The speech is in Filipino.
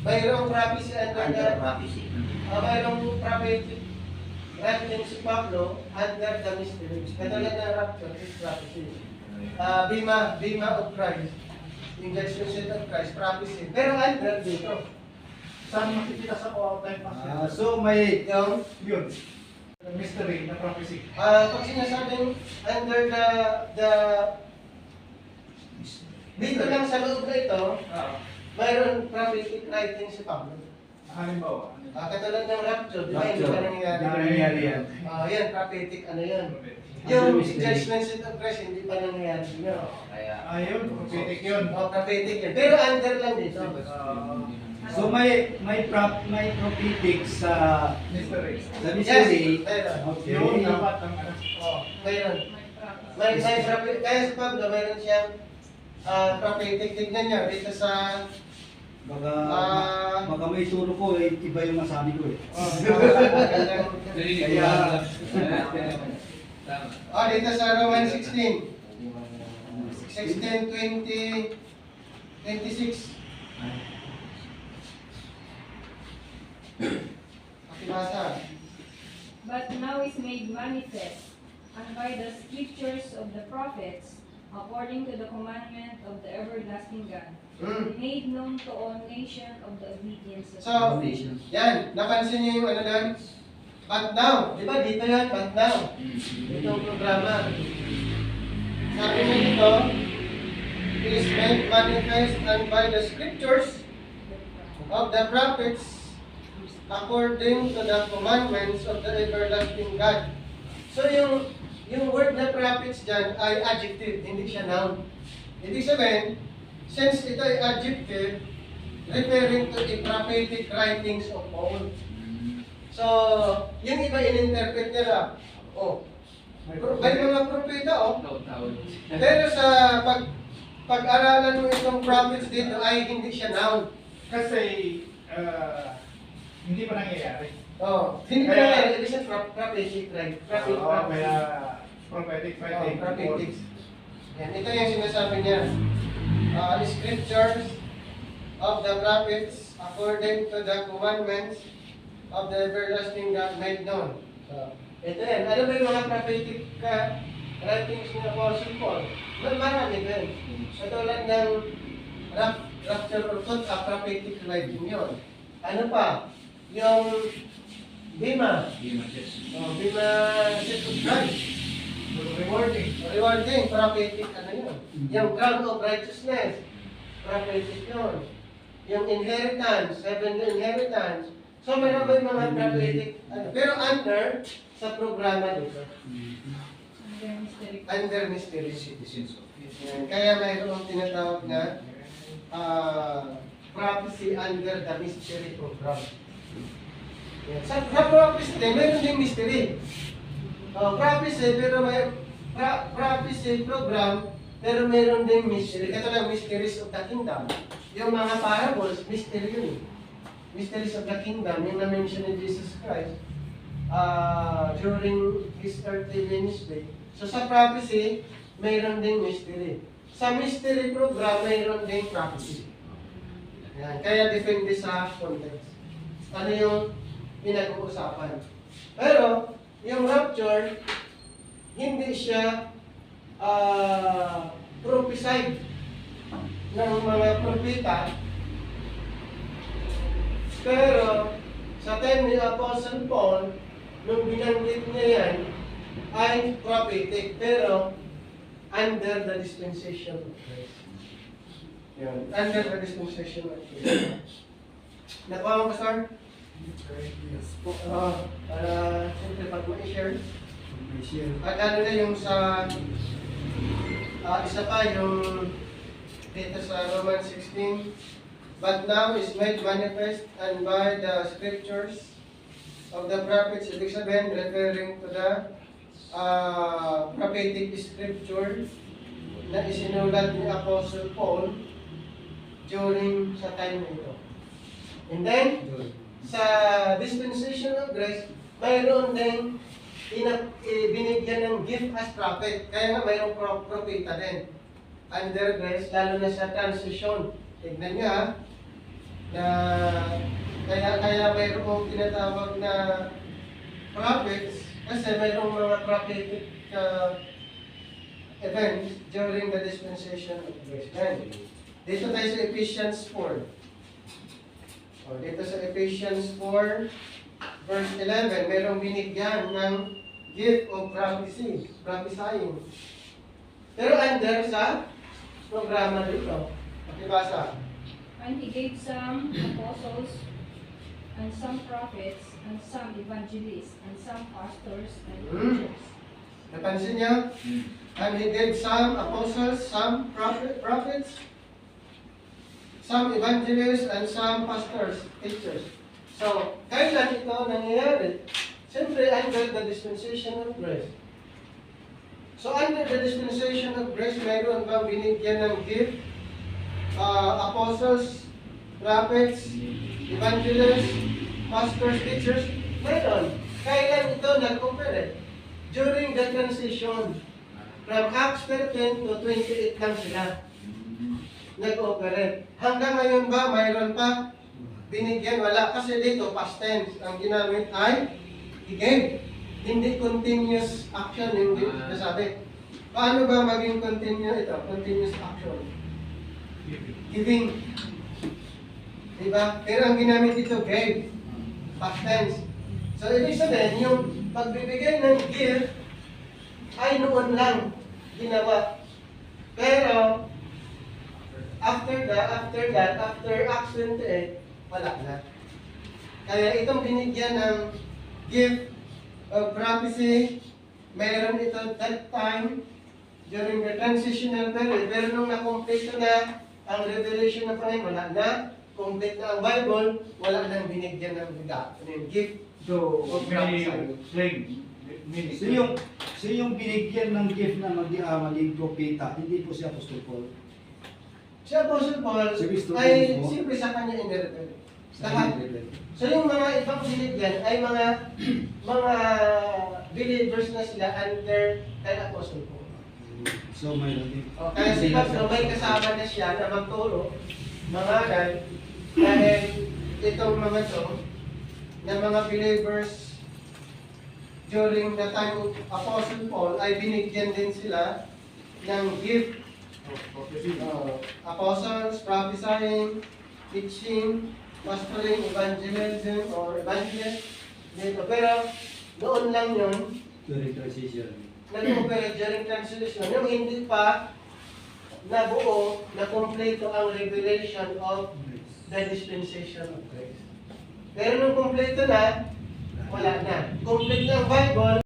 mayroong prophecy under Under prophecy. mayroong prophetic writing si Pablo under the mysteries. Katulad ng rapture is prophecy. Bima of Christ, injection seat of Christ, prophecy. Pero under dito. Saan makikita sa all-time passage? So may Yung, Yun. Mystery na prophecy. pag sinasabing under the dito lang sa loob na ito, mayroon prophetic writing si Pablo. Halimbawa. Katulad ng rapture, di ba hindi pa nangyayari? Hindi nangyayari yan. Yan, prophetic ano yan. Under Yung mystery. judgment seat of Christ, hindi pa nangyayari yun. Kaya Ayun, prophetic yun. Prophetic yan. Pero under lang dito. so may prophetic sa Mystery. mystery. Meron. Okay. Yun, dapat ang ano. Mayroon. May prophetic. Kaya sa Pablo, mayroon siyang prophetic. Tignan niyo, dito sa Baka may turo ko iba yung masabi ko eh. Kaya, dito sa Romans 16. 16, 20, 26. Pakibasa. But now is made manifest, and by the scriptures of the prophets, according to the commandment of the everlasting God, made known to all nations of the obedience of So, Nations. yan. Napansin niyo yung ano doon? But now. Di ba dito yan? But now. Ito ang programa. Sabi niya dito, is made manifest and by the scriptures of the prophets according to the commandments of the everlasting God. So yung word na prophets dyan ay adjective, hindi siya noun. Ibig sabihin, since ito ay adjective, referring to the prophetic writings of Paul. So, yung iba in-interpret nila, may mga propeta, Pero sa pag-aralan mo itong prophets dito ay hindi siya noun. Kasi, hindi pa nangyayari. Hindi pa nangyari, ibig sabihin prophetic, right? Prophetic. Kaya, prophetic writing. Prophetic. Yan, ito yung sinasabi niya. Scriptures of the prophets according to the commandments of the everlasting God made known. So, ito yan. Ano ba yung mga prophetic writings ni Apostle Paul? Marami din. Katulad ng rapture or prophetic writing yun. Ano pa? Yung Bima. Bima Seat of Christ. Rewarding, prophetic ano yun. Yung crown of righteousness, prophetic yun. Yung inheritance, heavenly inheritance. So meron ba yung mga prophetic, pero under sa programa dito. Under mystery citizens. Yan. Kaya mayroong tinatawag na prophecy under the mystery program. Yan. Sa prophecy din, mayroon din mystery. Prophecy, pero may prophecy program, pero meron din mystery. Ito lang, mysteries of the kingdom. Yung mga parables, mystery yun. Mysteries of the kingdom, yung na-mention ni Jesus Christ during His earthly ministry. So sa prophecy, mayroon din mystery. Sa mystery program, mayroon din prophecy. Yan. Kaya depende sa context. Ano yung pinag-uusapan. Pero, yung rapture, hindi siya prophesied ng mga propeta. Pero, sa time ni Apostle Paul, nung binanggit niya yan, ay prophetic. Pero, under the dispensation of Christ. Yan. Under the dispensation of Christ. Nakuha mo, Pastor? Siyempre pag ma-share. At ano na yung sa isa pa yung dito sa Romans 16. But now is made manifest and by the scriptures of the prophets, ibig sabihin referring to the prophetic scripture na isinulat ni Apostle Paul during sa time na ito. And then, sa dispensation of grace, mayroon din binigyan ng gift as prophet. Kaya nga mayroong propeta din. Under grace, lalo na sa transition. Tignan nyo ha. na kaya mayroong tinatawag na prophets kasi mayroong mga prophetic events during the dispensation of grace. Yan. Dito tayo sa Ephesians 4. O, dito sa Ephesians 4, verse 11, mayroong binigyan ng gift of prophecy, prophesying. Pero under sa programa dito. Pakibasa. And he gave some apostles, and some prophets, and some evangelists, and some pastors and teachers. Napansin niyo? And he gave some apostles, some prophets, some evangelists, and some pastors, teachers. So, kailan ito nangyayari? Siyempre, under the dispensation of grace. So, under the dispensation of grace, mayroon bang binigyan ng gift? Apostles, prophets, evangelists, pastors, teachers? Mayroon. Kailan ito nag-operate? During the transition. From Acts 13 to 28 lang sila nag-operate. Hanggang ngayon ba, mayroon pa? Binigyan, wala. Kasi dito, past tense. Ang ginamit ay he gave. Hindi continuous action yung nasabi. Paano ba maging continuous action? Giving. Diba? Pero ang ginamit dito, gave. Past tense. So, ibig sabihin, yung pagbibigay ng gift ay noon lang ginawa. Pero, after Acts 28, wala na. Kaya itong binigyan ng gift of prophecy, mayroon ito that time during the transitional period. Pero nung na-complete na ang revelation ng Panginoon, wala na. Complete na ang Bible, wala nang binigyan ng gift. So, of may prophecy. claim. So yung binigyan ng gift na maging propeta, hindi po si Apostol Paul. Si Apostle Paul Si Kristo ay mismo. siyempre sa kanya in-refer. Sa Lahat. Biblia. So yung mga ibang binigyan ay mga believers na sila under kay Apostle Paul. So mayroon din. Kaya si Pablo may kasama na siya na magturo, mangaral, dahil itong mga to, na mga believers during the time of Apostle Paul ay binigyan din sila ng gift. Apostles, prophesying, teaching, pastoring, evangelism, or evangelist. Dito. Pero noon lang yun, During transition. nag-operate during transition, yung hindi pa nabuo, na kompleto ang revelation of the dispensation of grace. Pero nung kompleto na, wala na. Complete na ang Bible,